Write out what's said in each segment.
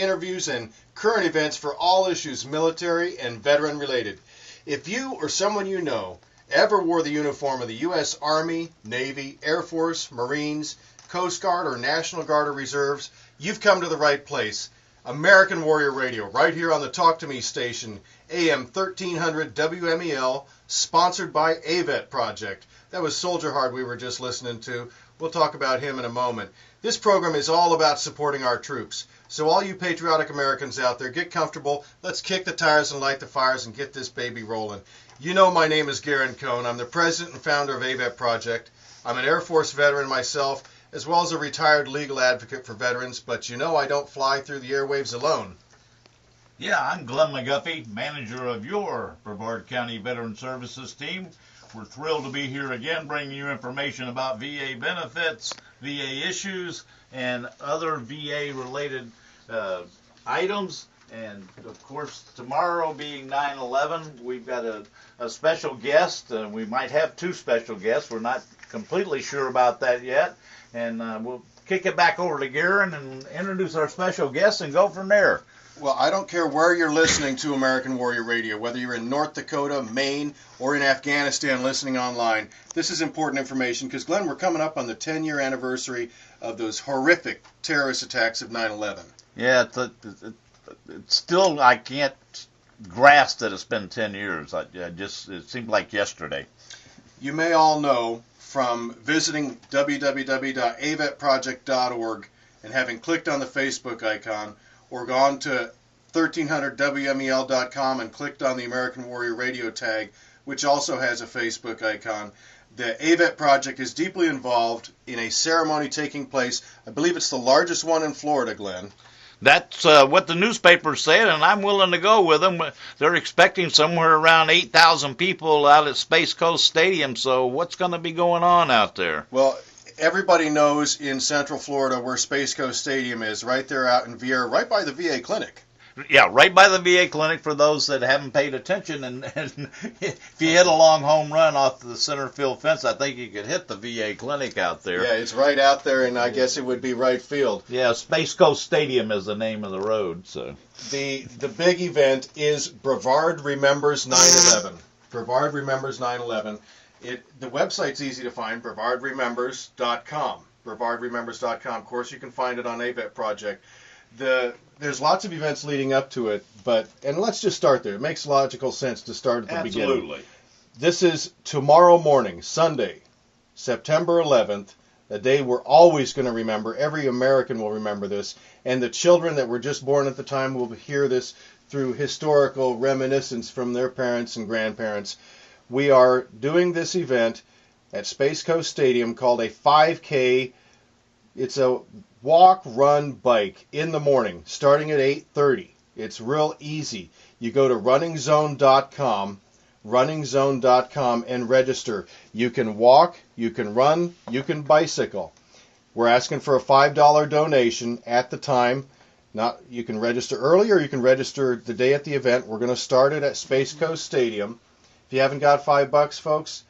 interviews, and current events for all issues military and veteran related. If you or someone you know ever wore the uniform of the U.S. Army, Navy, Air Force, Marines, Coast Guard, or National Guard or Reserves, you've come to the right place. American Warrior Radio, right here on the Talk to Me station, AM 1300 WMEL, sponsored by AVET Project. That was Soldier Hard we were just listening to. We'll talk about him in a moment. This program is all about supporting our troops. So all you patriotic Americans out there, get comfortable. Let's kick the tires and light the fires and get this baby rolling. You know my name is Garen Cohn. I'm the president and founder of AVET Project. I'm an Air Force veteran myself, as well as a retired legal advocate for veterans, but you know I don't fly through the airwaves alone. Yeah, I'm Glenn McGuffey, manager of your Brevard County Veteran Services team. We're thrilled to be here again, bringing you information about VA benefits, VA issues, and other VA-related items. And, of course, tomorrow being 9/11, we've got a special guest. We might have two special guests. We're not completely sure about that yet. And we'll kick it back over to Garen and introduce our special guest and go from there. Well, I don't care where you're listening to American Warrior Radio, whether you're in North Dakota, Maine, or in Afghanistan listening online. This is important information because, Glenn, we're coming up on the 10-year anniversary of those horrific terrorist attacks of 9/11. Yeah, it's still, I can't grasp that it's been 10 years. It seemed like yesterday. You may all know from visiting www.avetproject.org and having clicked on the Facebook icon, or gone to 1300WMEL.com and clicked on the American Warrior Radio tag, which also has a Facebook icon. The AVET Project is deeply involved in a ceremony taking place. I believe it's the largest one in Florida, Glenn. That's what the newspapers said, and I'm willing to go with them. They're expecting somewhere around 8,000 people out at Space Coast Stadium, so what's going to be going on out there? Well, everybody knows in Central Florida where Space Coast Stadium is, right there out in Viera, right by the VA clinic. Yeah, right by the VA clinic for those that haven't paid attention. And if you hit a long home run off the center field fence, I think you could hit the VA clinic out there. Yeah, it's right out there, and I guess it would be right field. Yeah, Space Coast Stadium is the name of the road. So the big event is Brevard Remembers 9/11. Brevard Remembers 9/11. The website's easy to find, brevardremembers.com. brevardremembers.com. Of course, you can find it on AVET Project. There's lots of events leading up to it, and let's just start there. It makes logical sense to start at the beginning. Absolutely. This is tomorrow morning, Sunday, September 11th, a day we're always going to remember. Every American will remember this, and the children that were just born at the time will hear this through historical reminiscence from their parents and grandparents. We are doing this event at Space Coast Stadium called a 5K. It's a walk, run, bike in the morning, starting at 8:30. It's real easy. You go to runningzone.com, and register. You can walk, you can run, you can bicycle. We're asking for a $5 donation at the time. You can register early or you can register the day at the event. We're going to start it at Space Coast Stadium. If you haven't got $5, folks,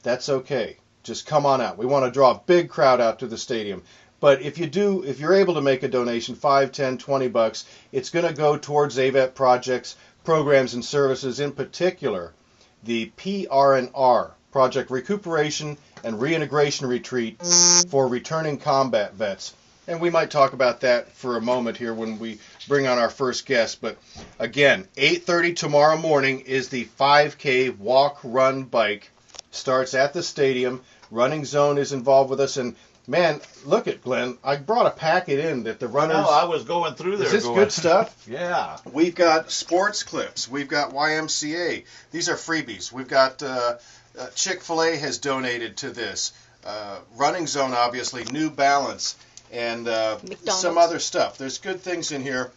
that's okay. Just come on out. We want to draw a big crowd out to the stadium. But if you're able to make a donation, $5, $10, $20, it's going to go towards AVET Project's programs and services, in particular the PRNR, Project Recuperation and Reintegration Retreat for returning combat vets. And we might talk about that for a moment here when we bring on our first guest. But again, 8:30 tomorrow morning is the 5K walk, run, bike. Starts at the stadium. Running Zone is involved with us. And man, look at Glenn. I brought a packet in that the runners... Oh, I was going through there. Is this good stuff? Yeah. We've got sports clips. We've got YMCA. These are freebies. We've got Chick-fil-A has donated to this. Running Zone, obviously. New Balance. And some other stuff. There's good things in here,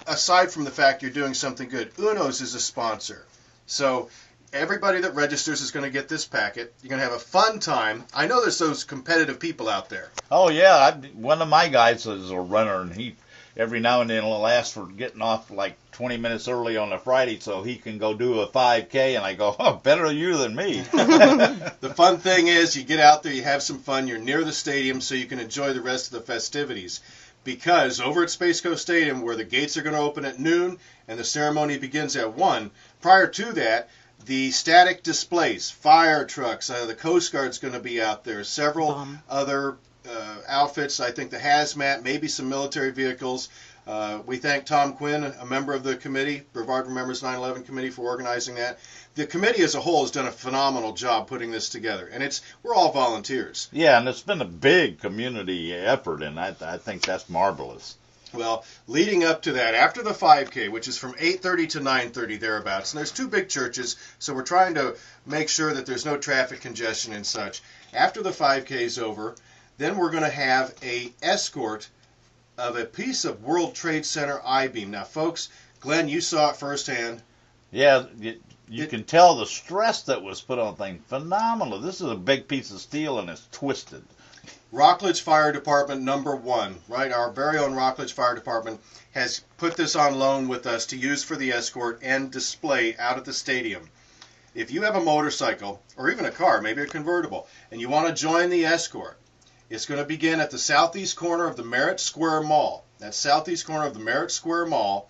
aside from the fact you're doing something good. Uno's is a sponsor. So everybody that registers is going to get this packet. You're going to have a fun time. I know there's those competitive people out there. Oh, yeah. One of my guys is a runner, and he every now and then will ask for getting off like 20 minutes early on a Friday so he can go do a 5K, and I go, oh, better you than me. The fun thing is you get out there, you have some fun, you're near the stadium so you can enjoy the rest of the festivities. because over at Space Coast Stadium, where the gates are going to open at noon and the ceremony begins at 1, prior to that, the static displays, fire trucks, the Coast Guard's going to be out there, several other outfits, I think the hazmat, maybe some military vehicles. We thank Tom Quinn, a member of the committee, Brevard Remembers 9/11 committee, for organizing that. The committee as a whole has done a phenomenal job putting this together, and we're all volunteers. Yeah, and it's been a big community effort, and I think that's marvelous. Well, leading up to that, after the 5K, which is from 8:30 to 9:30 thereabouts, and there's 2 big churches, so we're trying to make sure that there's no traffic congestion and such. After the 5K is over, then we're going to have a escort of a piece of World Trade Center I-beam. Now, folks, Glenn, you saw it firsthand. Yeah, you can tell the stress that was put on the thing. Phenomenal. This is a big piece of steel, and it's twisted. Rockledge Fire Department #1, right? Our very own Rockledge Fire Department has put this on loan with us to use for the escort and display out at the stadium. If you have a motorcycle or even a car, maybe a convertible, and you want to join the escort, it's going to begin at the southeast corner of the Merritt Square Mall. That's southeast corner of the Merritt Square Mall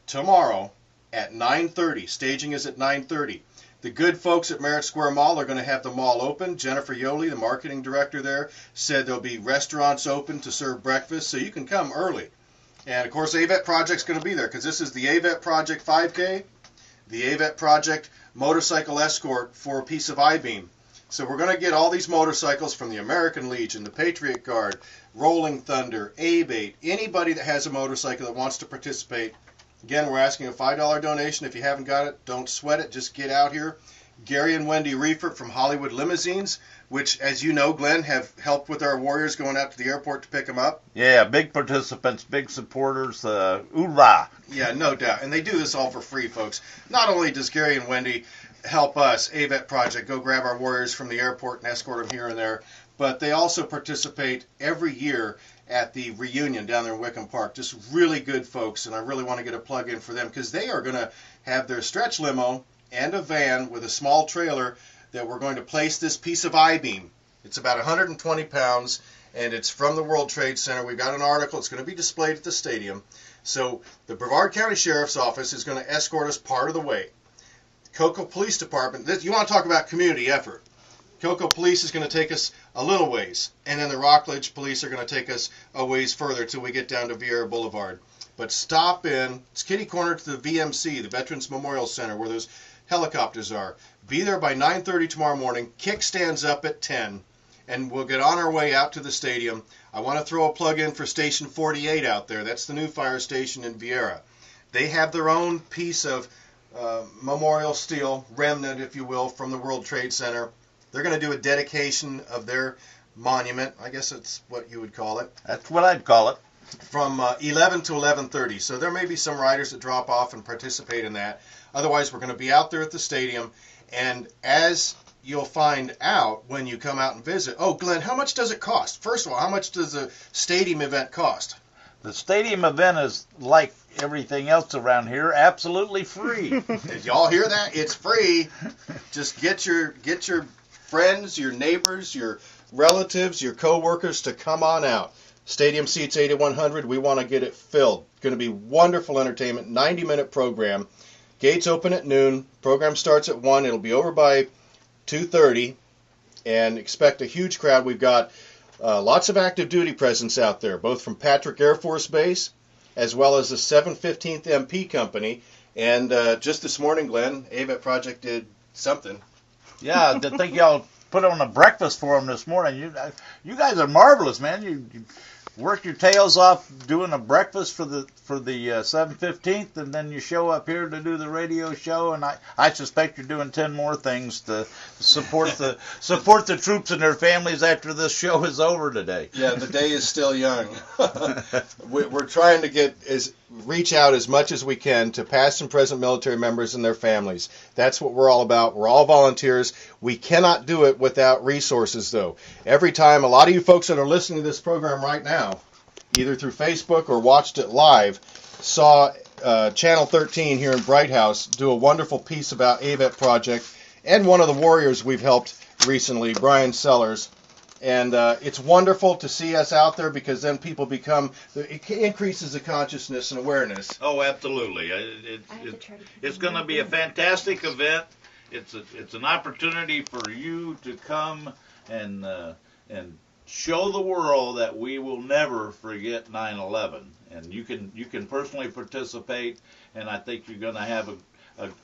tomorrow at 9:30. Staging is at 9:30. The good folks at Merritt Square Mall are going to have the mall open. Jennifer Yoli, the marketing director there, said there'll be restaurants open to serve breakfast, so you can come early. And, of course, AVET Project's going to be there, because this is the AVET Project 5K, the AVET Project motorcycle escort for a piece of I-beam. So we're going to get all these motorcycles from the American Legion, the Patriot Guard, Rolling Thunder, AVET, anybody that has a motorcycle that wants to participate. Again, we're asking a $5 donation. If you haven't got it, don't sweat it. Just get out here. Gary and Wendy Reifert from Hollywood Limousines, which, as you know, Glenn, have helped with our warriors going out to the airport to pick them up. Yeah, big participants, big supporters. Hoorah! Yeah, no doubt. And they do this all for free, folks. Not only does Gary and Wendy help us, AVET Project, go grab our warriors from the airport and escort them here and there, but they also participate every year at the reunion down there in Wickham Park. Just really good folks, and I really want to get a plug in for them, because they are going to have their stretch limo and a van with a small trailer that we're going to place this piece of I-beam. It's about 120 pounds, and it's from the World Trade Center. We've got an article. It's going to be displayed at the stadium. So the Brevard County Sheriff's Office is going to escort us part of the way. Cocoa Police Department, you want to talk about community effort. Cocoa Police is going to take us a little ways, and then the Rockledge Police are going to take us a ways further till we get down to Vieira Boulevard. But stop in. It's kitty corner to the VMC, the Veterans Memorial Center, where those helicopters are. Be there by 9:30 tomorrow morning. Kickstands up at 10, and we'll get on our way out to the stadium. I want to throw a plug in for Station 48 out there. That's the new fire station in Vieira. They have their own piece of memorial steel, remnant, if you will, from the World Trade Center. They're going to do a dedication of their monument. I guess that's what you would call it. That's what I'd call it. From 11 to 11:30. So there may be some riders that drop off and participate in that. Otherwise, we're going to be out there at the stadium. And as you'll find out when you come out and visit, oh, Glenn, how much does it cost? First of all, how much does a stadium event cost? The stadium event is like everything else around here, absolutely free. Did y'all hear that? It's free. Just get your friends, your neighbors, your relatives, your co-workers to come on out. Stadium seats 8,100. We want to get it filled. It's going to be wonderful entertainment, 90-minute program. Gates open at noon. Program starts at 1. It'll be over by 2:30. And expect a huge crowd. We've got lots of active duty presence out there, both from Patrick Air Force Base as well as the 715th MP Company. And just this morning, Glenn, AVET Project did something. Yeah, I think y'all put on a breakfast for them this morning. You guys are marvelous, man. You work your tails off doing a breakfast for the 715th, and then you show up here to do the radio show. And I suspect you're doing 10 more things to support the troops and their families after this show is over today. Yeah, the day is still young. We're trying to reach out as much as we can to past and present military members and their families. That's what we're all about. We're all volunteers. We cannot do it without resources, though. Every time, a lot of you folks that are listening to this program right now, either through Facebook or watched it live, saw Channel 13 here in Bright House do a wonderful piece about AVET Project, and one of the warriors we've helped recently, Brian Sellers, And it's wonderful to see us out there because then people it increases the consciousness and awareness. Oh, absolutely. It's going to be a fantastic event. It's an opportunity for you to come and show the world that we will never forget 9/11. And you can personally participate, and I think you're going to have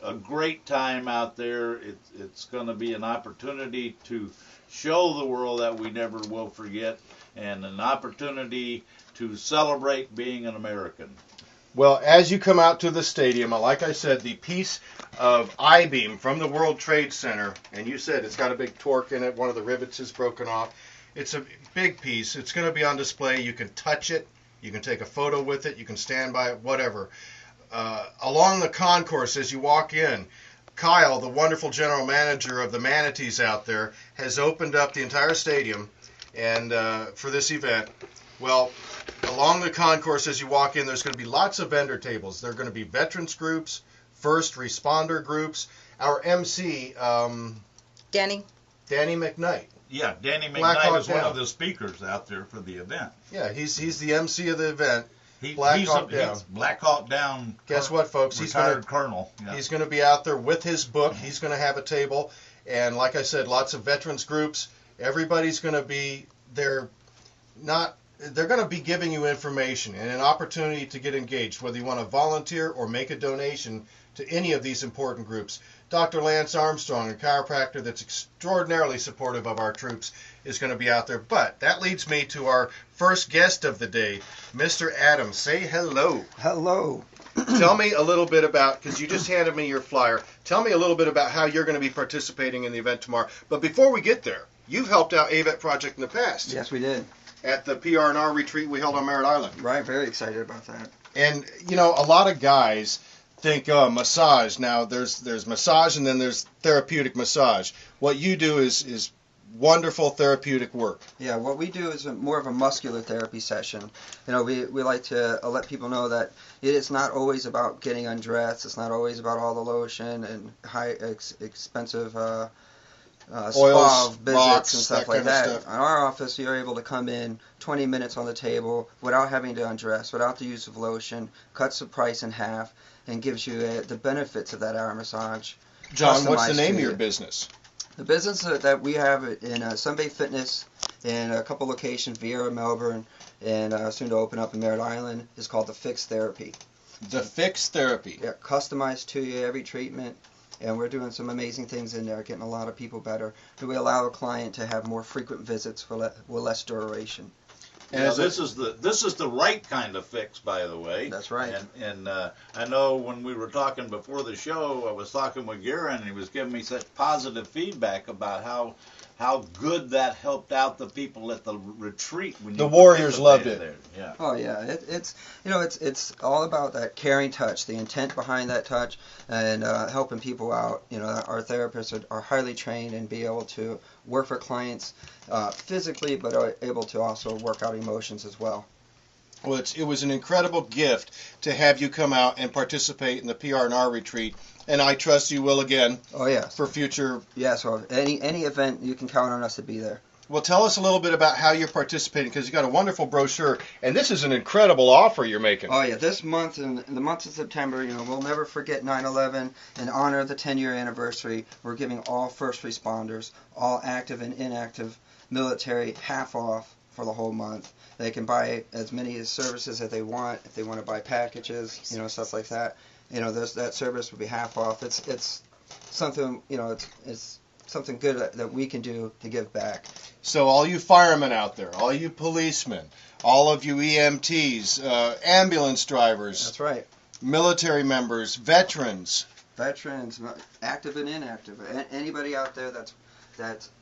a great time out there. It's going to be an opportunity to show the world that we never will forget, and an opportunity to celebrate being an American. Well, as you come out to the stadium, like I said, the piece of I-beam from the World Trade Center, and you said it's got a big torque in it, one of the rivets is broken off. It's a big piece. It's going to be on display. You can touch it. You can take a photo with it. You can stand by it, whatever. Along the concourse as you walk in, Kyle, the wonderful general manager of the Manatees out there, has opened up the entire stadium and for this event. Well, along the concourse as you walk in, there's going to be lots of vendor tables. There are going to be veterans groups, first responder groups. Our MC, Danny McKnight. Yeah, Danny McKnight is one of the speakers out there for the event. Yeah, he's the MC of the event. Black Hawk Down. Guess what, folks? Retired colonel. Yeah. He's going to be out there with his book. He's going to have a table, and like I said, lots of veterans groups. Everybody's going to be there. They're going to be giving you information and an opportunity to get engaged, whether you want to volunteer or make a donation to any of these important groups. Dr. Lance Armstrong, a chiropractor that's extraordinarily supportive of our troops, is going to be out there. But that leads me to our first guest of the day, Mr. Adams. Say hello. Hello. Tell me a little bit about, because you just handed me your flyer, tell me a little bit about how you're going to be participating in the event tomorrow. But before we get there, you've helped out AVET Project in the past. Yes, we did. At the PR&R retreat we held on Merritt Island. Right, very excited about that. And, you know, a lot of guys think, massage. Now, there's massage and then there's therapeutic massage. What you do is wonderful therapeutic work. Yeah, what we do is more of a muscular therapy session. You know, we like to let people know that it is not always about getting undressed. It's not always about all the lotion and high expensive spa visits rocks, and stuff that like kind of that. stuff. In our office, you're able to come in 20 minutes on the table without having to undress, without the use of lotion, cuts the price in half, and gives you the benefits of that hour massage. John, what's the customized name to of your you. business? The business that we have in Sunbay Fitness in a couple locations, Vieira, Melbourne, and soon to open up in Merritt Island, is called The Fix Therapy. The Fix Therapy. Yeah, customized to you, every treatment, and we're doing some amazing things in there, getting a lot of people better. And we allow a client to have more frequent visits with less duration. And this is the right kind of fix, by the way. That's right. And I know when we were talking before the show, I was talking with Garen, and he was giving me such positive feedback about how good that helped out the people at the retreat. When the Warriors loved it. There. Yeah. Oh yeah, it's all about that caring touch, the intent behind that touch, and helping people out. You know, our therapists are highly trained and be able to work for clients physically, but are able to also work out emotions as well. Well, it was an incredible gift to have you come out and participate in the PR&R retreat, and I trust you will again. Oh yes. For future. Yeah, so any event you can count on us to be there. Well, tell us a little bit about how you're participating, because you got a wonderful brochure, and this is an incredible offer you're making. Oh yeah, this month, in the month of September, you know, we'll never forget 9/11. In honor of the 10-year anniversary, we're giving all first responders, all active and inactive military, half off for the whole month. They can buy as many services as they want. If they want to buy packages, you know, stuff like that, you know, that service will be half off. It's something, you know, it's something good that we can do to give back. So all you firemen out there, all you policemen, all of you EMTs, ambulance drivers. That's right. Military members, veterans, active and inactive, anybody out there that's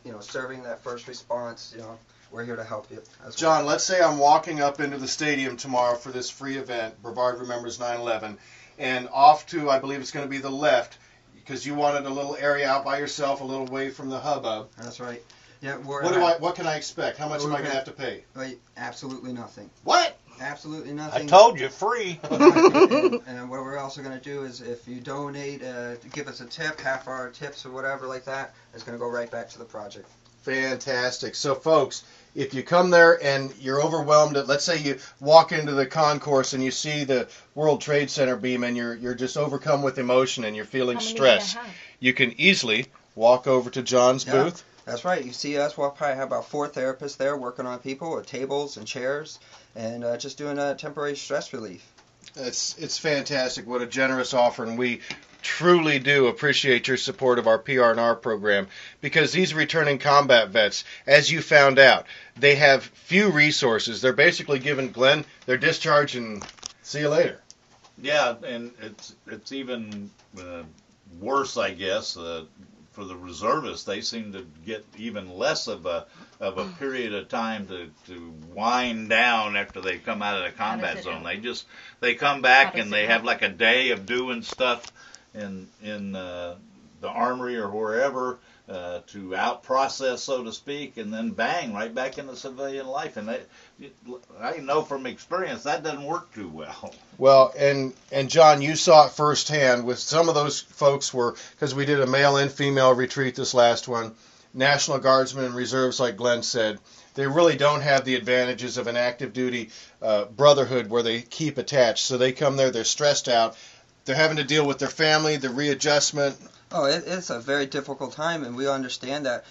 you know, serving that first response, you know, we're here to help you. John, let's say I'm walking up into the stadium tomorrow for this free event, Brevard Remembers 9/11, and off to, I believe it's going to be the left, because you wanted a little area out by yourself, a little way from the hubbub. That's right. Yeah. What can I expect? How much am I going to have to pay? Absolutely nothing. What? Absolutely nothing. I told you, free. And what we're also going to do is, if you donate, give us a tip, half our tips or whatever like that, it's going to go right back to the project. Fantastic. So, folks, if you come there and you're overwhelmed, let's say you walk into the concourse and you see the World Trade Center beam and you're just overcome with emotion and you're feeling stress, you can easily walk over to John's booth. That's right. You see us, we'll probably have about 4 therapists there working on people with tables and chairs and just doing a temporary stress relief. It's fantastic. What a generous offer, and we truly do appreciate your support of our PR&R program, because these returning combat vets, as you found out, they have few resources. They're basically giving Glenn their discharge and see you later. Yeah, and it's even worse, I guess, for the reservists. They seem to get even less of a period of time to wind down after they come out of the combat zone. They come back and they have like a day of doing stuff in the armory or wherever to out process, so to speak, and then bang, right back into civilian life. And I know from experience that doesn't work too well. Well, and John, you saw it firsthand with some of those folks because we did a male and female retreat this last one, National Guardsmen and Reserves, like Glenn said, they really don't have the advantages of an active duty brotherhood where they keep attached. So they come there, they're stressed out, they're having to deal with their family, the readjustment. Oh, it's a very difficult time, and we understand that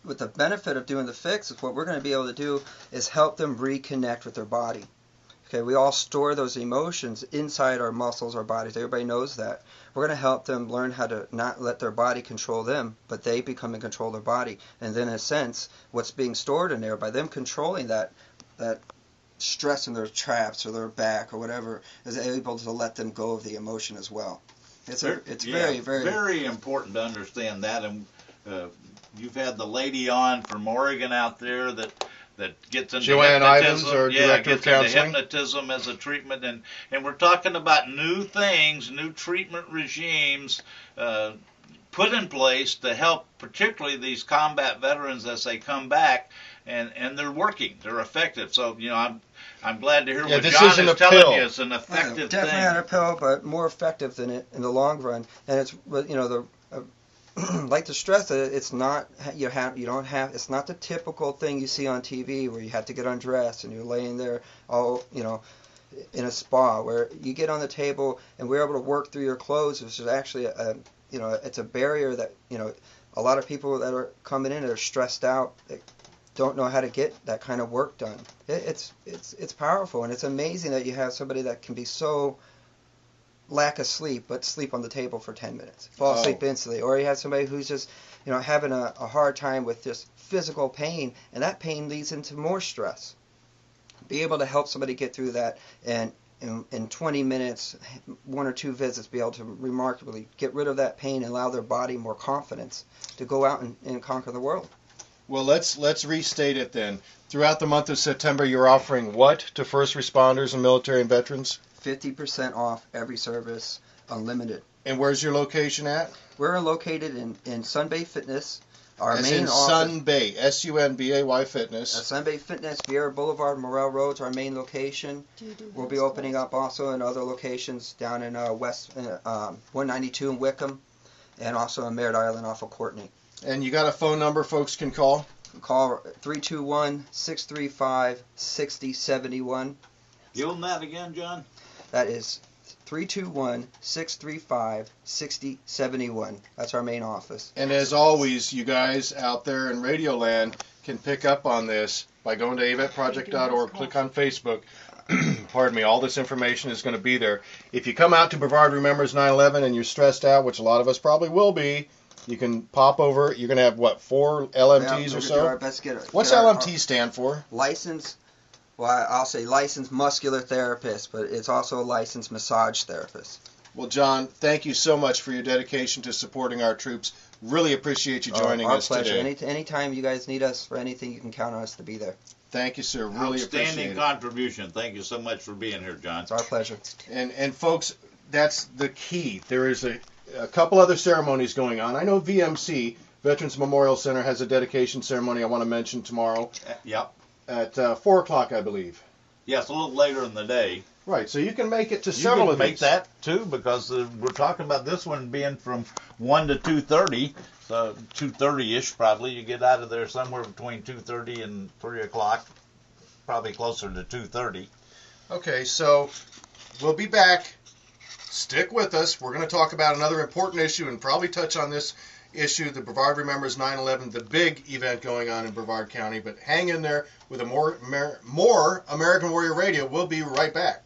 with the benefit of doing the fix, is what we're going to be able to do is help them reconnect with their body. Okay, we all store those emotions inside our muscles, our bodies. Everybody knows that. We're going to help them learn how to not let their body control them, but they become in control of their body. And then, in a sense, what's being stored in there, by them controlling that stress in their traps or their back or whatever, is able to let them go of the emotion as well. It's very important to understand that. And you've had the lady on from Oregon out there that gets into Joanne hypnotism. Ivins, our director of counseling. Into hypnotism as a treatment, and we're talking about new things, new treatment regimes put in place to help particularly these combat veterans as they come back, and they're working, they're effective. So I'm glad to hear what John is telling you. It's an effective thing. Definitely not a pill, but more effective than it in the long run. And it's like to stress that it's not it's not the typical thing you see on TV where you have to get undressed and you're laying there all in a spa, where you get on the table and we're able to work through your clothes, which is actually it's a barrier that a lot of people that are coming in that are stressed out, they don't know how to get that kind of work done. It's powerful, and it's amazing that you have somebody that can be so lack of sleep, but sleep on the table for 10 minutes, fall asleep instantly. Or you have somebody who's just, having a hard time with just physical pain, and that pain leads into more stress. Be able to help somebody get through that, and in 20 minutes, 1 or 2 visits, be able to remarkably get rid of that pain and allow their body more confidence to go out and conquer the world. Well, let's restate it then. Throughout the month of September, you're offering what to first responders and military and veterans? 50% off every service, unlimited. And where's your location at? We're located in Sunbay Fitness. Our As main in office, Sunbay, Sunbay Fitness. Sunbay Fitness, Vieira Boulevard, Morel Road's our main location. We'll be opening up also in other locations down in West 192 in Wickham, and also in Merritt Island off of Courtney. And you got a phone number folks can call? Call 321-635-6071. Give them that again, John. That is 321-635-6071. That's our main office. And as always, you guys out there in Radioland can pick up on this by going to AVETproject.org, click on Facebook. Pardon me, all this information is going to be there. If you come out to Brevard Remembers 9/11 and you're stressed out, which a lot of us probably will be, you can pop over. You're going to have, 4 LMTs or so? What's LMT stand for? Licensed, I'll say licensed muscular therapist, but it's also a licensed massage therapist. Well, John, thank you so much for your dedication to supporting our troops. Really appreciate you joining us today. Our pleasure. Anytime you guys need us for anything, you can count on us to be there. Thank you, sir. Really appreciate it. Outstanding contribution. Thank you so much for being here, John. It's our pleasure. And folks, that's the key. There is a couple other ceremonies going on. I know VMC, Veterans Memorial Center, has a dedication ceremony I want to mention tomorrow. Yep. At 4 o'clock, I believe. Yes, a little later in the day. Right, so you can make it to several of these. You can make that, too, because we're talking about this one being from 1 to 2:30, So 2:30ish probably. You get out of there somewhere between 2:30 and 3 o'clock. Probably closer to 2:30. Okay, so we'll be back. Stick with us. We're going to talk about another important issue and probably touch on this issue, the Brevard Remembers 9/11, the big event going on in Brevard County. But hang in there with more American Warrior Radio. We'll be right back.